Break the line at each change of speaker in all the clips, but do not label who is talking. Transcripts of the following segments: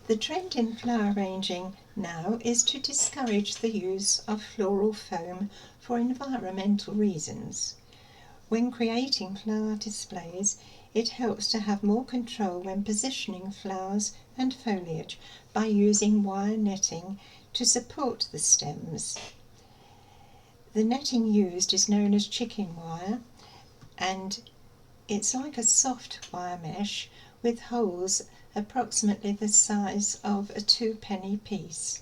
The trend in flower arranging now is to discourage the use of floral foam for environmental reasons. When creating flower displays, it helps to have more control when positioning flowers and foliage by using wire netting to support the stems. The netting used is known as chicken wire, and it's like a soft wire mesh with holes approximately the size of a 2-penny piece.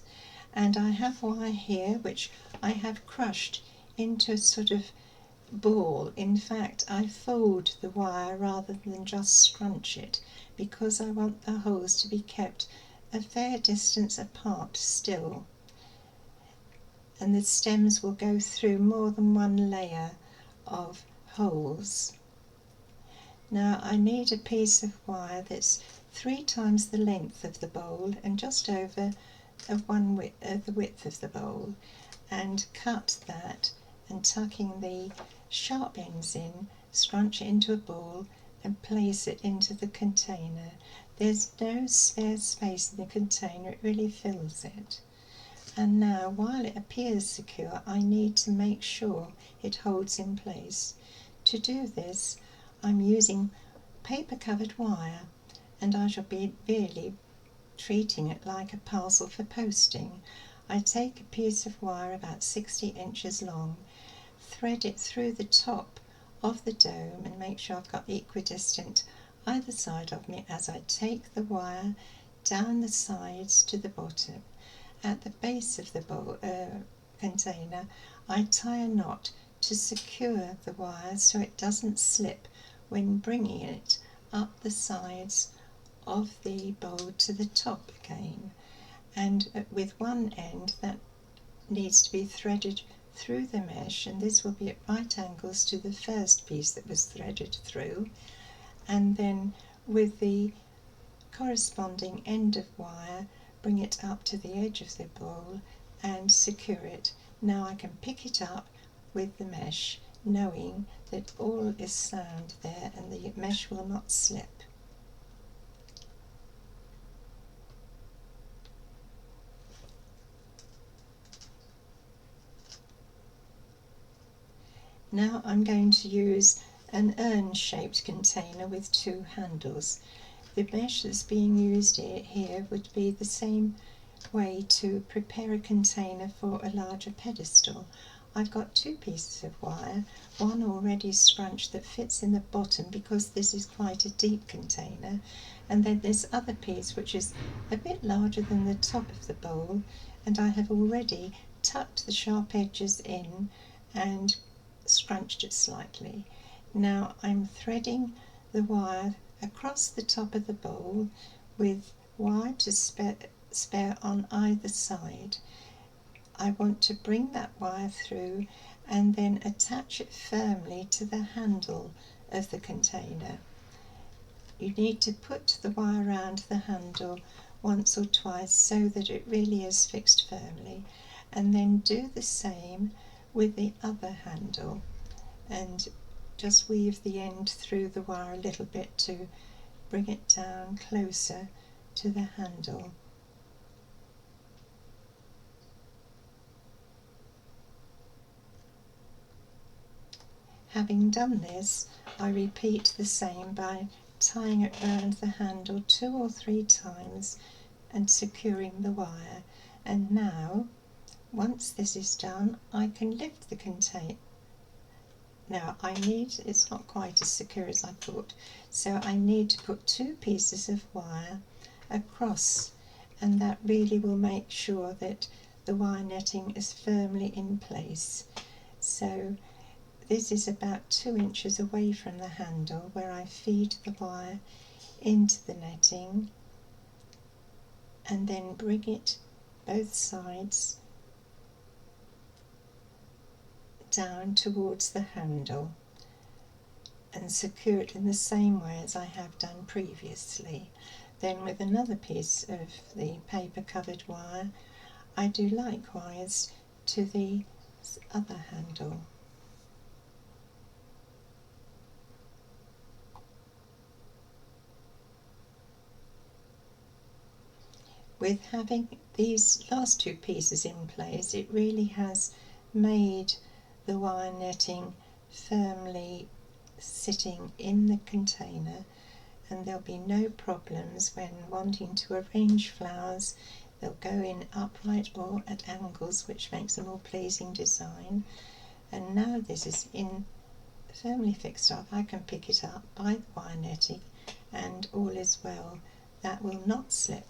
And I have wire here which I have crushed into a sort of ball. In fact, I fold the wire rather than just scrunch it, because I want the holes to be kept a fair distance apart still. And the stems will go through more than one layer of holes. Now I need a piece of wire that's 3 times the length of the bowl and just over the width of the bowl, and cut that, and tucking the sharp ends in, scrunch it into a ball and place it into the container. There's no spare space in the container, it really fills it. And now, while it appears secure, I need to make sure it holds in place. To do this, I'm using paper covered wire, and I shall be really treating it like a parcel for posting. I take a piece of wire about 60 inches long, thread it through the top of the dome and make sure I've got equidistant either side of me as I take the wire down the sides to the bottom. At the base of the container, I tie a knot to secure the wire so it doesn't slip when bringing it up the sides of the bowl to the top again. And with one end that needs to be threaded through the mesh, and this will be at right angles to the first piece that was threaded through, and then with the corresponding end of wire bring it up to the edge of the bowl and secure it. Now I can pick it up with the mesh, knowing that all is sound there and the mesh will not slip. Now I'm going to use an urn-shaped container with 2 handles. The mesh that's being used here would be the same way to prepare a container for a larger pedestal. I've got 2 pieces of wire, one already scrunched that fits in the bottom because this is quite a deep container, and then this other piece which is a bit larger than the top of the bowl, and I have already tucked the sharp edges in and scrunched it slightly. Now I'm threading the wire across the top of the bowl with wire to spare on either side. I want to bring that wire through and then attach it firmly to the handle of the container. You need to put the wire around the handle once or twice so that it really is fixed firmly, and then do the same with the other handle and just weave the end through the wire a little bit to bring it down closer to the handle. Having done this, I repeat the same by tying it around the handle 2 or 3 times and securing the wire. And now, once this is done, I can lift the container. Now it's not quite as secure as I thought, so I need to put 2 pieces of wire across, and that really will make sure that the wire netting is firmly in place. So this is about 2 inches away from the handle where I feed the wire into the netting and then bring it both sides down towards the handle and secure it in the same way as I have done previously. Then with another piece of the paper covered wire, I do likewise to the other handle. with having these last two pieces in place, it really has made the wire netting firmly sitting in the container, and there'll be no problems when wanting to arrange flowers. They'll go in upright or at angles, which makes a more pleasing design. And now this is in firmly fixed up, I can pick it up by the wire netting and all is well. That will not slip.